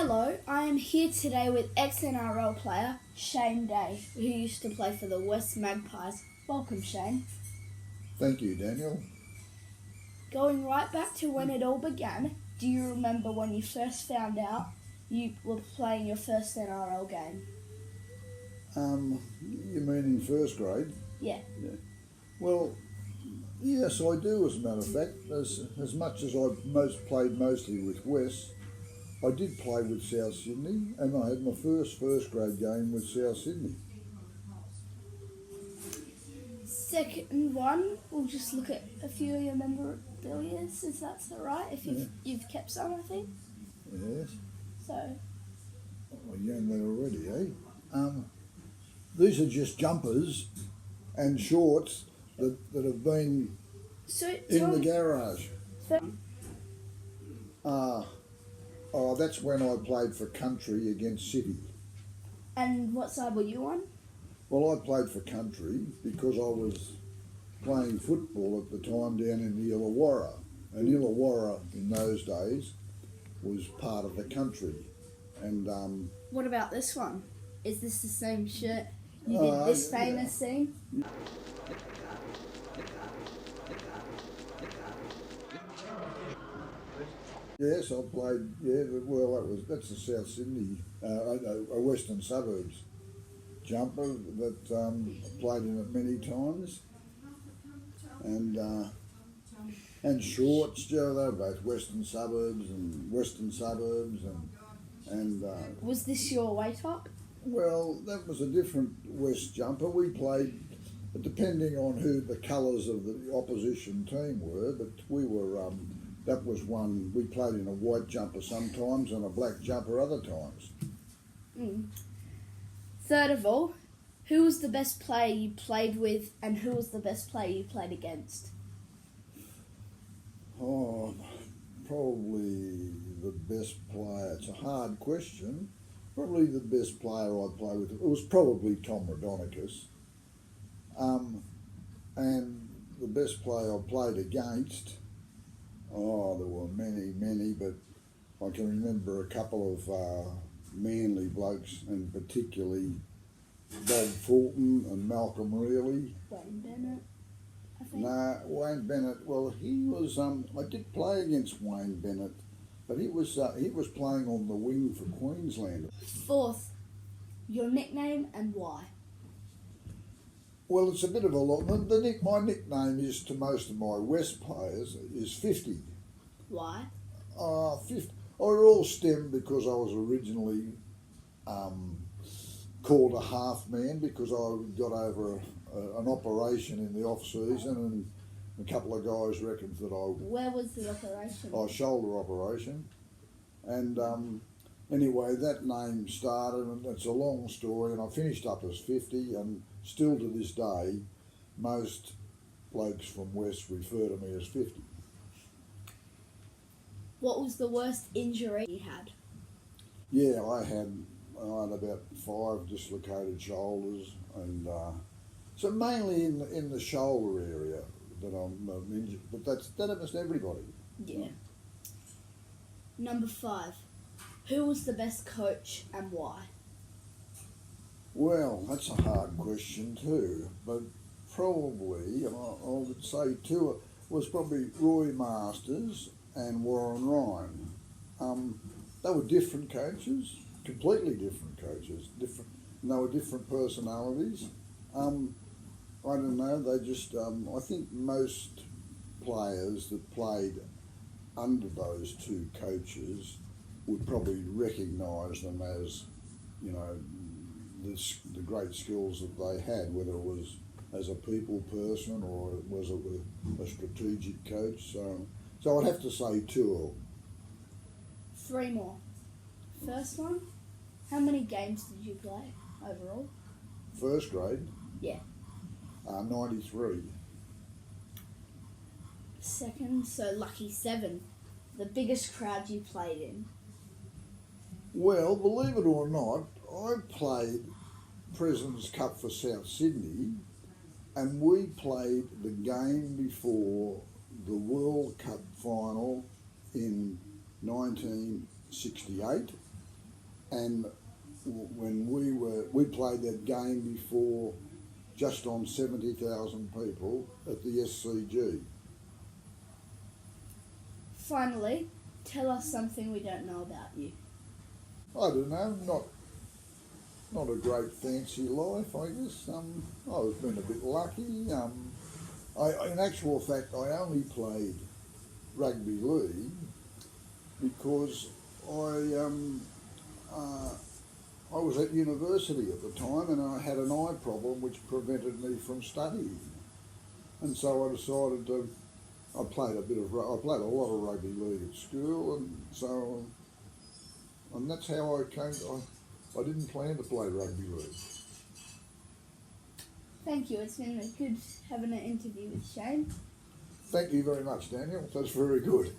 Hello, I am here today with ex-NRL player Shane Day, who used to play for the West Magpies. Welcome, Shane. Thank you, Daniel. Going right back to when it all began, do you remember when you first found out you were playing your first NRL game? You mean in first grade? Yeah. Well, yes, I do. As a matter of fact, as much as I played mostly with West, I did play with South Sydney, and I had my first grade game with South Sydney. Second one, we'll just look at a few of your memorabilia, if that's all right, if you've kept some, I think. Yes. So. I gained that already, eh? These are just jumpers and shorts that have been in the garage. That's when I played for Country against City. And what side were you on? Well, I played for Country because I was playing football at the time down in the Illawarra. And Illawarra in those days was part of the Country. And what about this one? Is this the same shirt you did this famous scene? Yes, I played. Yeah, well, that's the South Sydney, a Western Suburbs jumper that I played in it many times, and shorts. Joe, they were both Western Suburbs, and. Was this your away top? Well, that was a different West jumper. We played, depending on who the colours of the opposition team were, but we were. That was one, we played in a white jumper sometimes and a black jumper other times. Third of all, who was the best player you played with and who was the best player you played against? Oh, probably the best player. It's a hard question. Probably the best player I played with, it was probably Tom Raudonikis. And the best player I played against, there were many, but I can remember a couple of Manly blokes, and particularly Bob Fulton and Malcolm Reilly. Wayne Bennett, I think. No, Wayne Bennett. Well, he was. I did play against Wayne Bennett, but he was playing on the wing for Queensland. Fourth, your nickname and why? Well, it's a bit of a lot. My nickname is, to most of my West players, is 50. Why? 50. I all stemmed because I was originally called a half man because I got over an operation in the off season, and a couple of guys reckoned that Where was the operation? A shoulder operation, and anyway, that name started, and it's a long story, and I finished up as 50, and still to this day, most blokes from West refer to me as 50. What was the worst injury you had? Yeah, I had about 5 dislocated shoulders, and so mainly in the shoulder area that I'm injured, but that happens to everybody. Yeah. Number 5, who was the best coach and why? Well, that's a hard question too, but probably I would say two was probably Roy Masters and Warren Ryan. They were different coaches, completely different coaches, and they were different personalities. I don't know, they just, I think most players that played under those two coaches would probably recognise them as, you know, the great skills that they had, whether it was as a people person or was it with a strategic coach. So I'd have to say 2. 3 more. First one, how many games did you play overall? First grade? Yeah. 93. Second, so lucky 7. The biggest crowd you played in? Well, believe it or not, I played President's Cup for South Sydney, and we played the game before the World Cup final in 1968, and when we played that game before, just on 70,000 people at the SCG. Finally, tell us something we don't know about you. I don't know, not a great fancy life, I guess. I've been a bit lucky. In actual fact, I only played rugby league because I was at university at the time and I had an eye problem which prevented me from studying. And so I decided I played a lot of rugby league at school, and that's how I came. I didn't plan to play rugby league. Thank you. It's been good having an interview with Shane. Thank you very much, Daniel. That's very good.